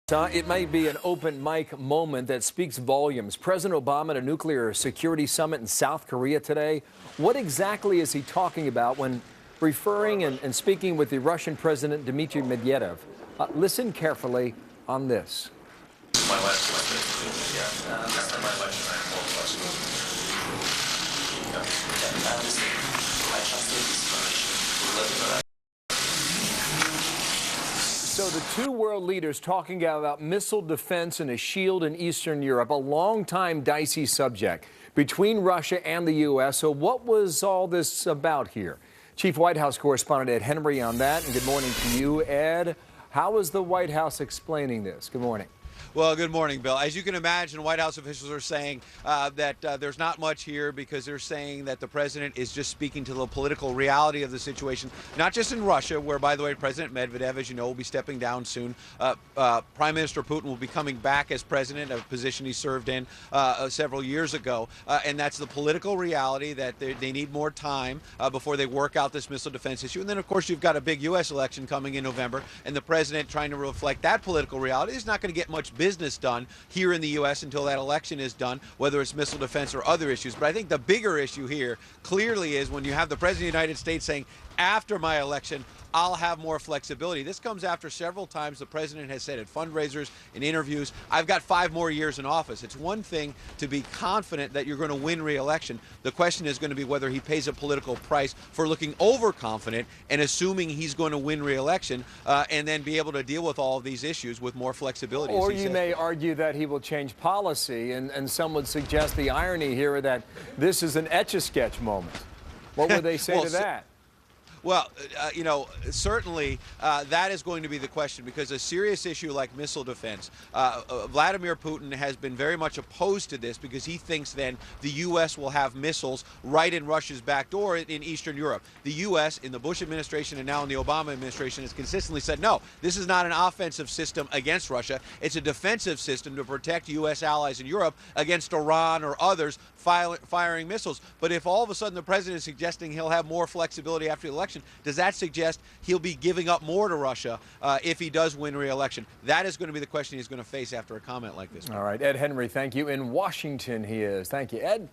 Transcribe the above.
It may be an open mic moment that speaks volumes. President Obama at a nuclear security summit in South Korea today. What exactly is he talking about when referring and speaking with the Russian President Dmitry Medvedev? Listen carefully on this. My wife's like yeah. That's not my wife and I have more questions. I trusted this information. We're living that. So the two world leaders talking about missile defense and a shield in Eastern Europe, a long-time dicey subject between Russia and the U.S. So what was all this about here? Chief White House correspondent Ed Henry on that. And good morning to you, Ed. How is the White House explaining this? Good morning. Well, good morning, Bill. As you can imagine, White House officials are saying that there's not much here because they're saying that the president is just speaking to the political reality of the situation, not just in Russia, where, by the way, President Medvedev, as you know, will be stepping down soon. Prime Minister Putin will be coming back as president, a position he served in several years ago. And that's the political reality that they need more time before they work out this missile defense issue. And then, of course, you've got a big U.S. election coming in November, and the president trying to reflect that political reality is not going to get much business done here in the U.S. until that election is done, whether it's missile defense or other issues. But I think the bigger issue here clearly is when you have the President of the United States saying, after my election, I'll have more flexibility. This comes after several times the president has said at fundraisers, in interviews, I've got 5 more years in office. It's one thing to be confident that you're going to win re-election. The question is going to be whether he pays a political price for looking overconfident and assuming he's going to win re-election and then be able to deal with all of these issues with more flexibility. Or you may argue that he will change policy, and some would suggest the irony here that this is an Etch-a-Sketch moment. What would they say to that? Well, you know, certainly that is going to be the question, because a serious issue like missile defense, Vladimir Putin has been very much opposed to this because he thinks then the U.S. will have missiles right in Russia's back door in Eastern Europe. The U.S. in the Bush administration and now in the Obama administration has consistently said, no, this is not an offensive system against Russia. It's a defensive system to protect U.S. allies in Europe against Iran or others firing missiles. But if all of a sudden the president is suggesting he'll have more flexibility after the election, does that suggest he'll be giving up more to Russia if he does win re-election? That is going to be the question he's going to face after a comment like this. All right, Ed Henry, thank you. In Washington he is. Thank you, Ed.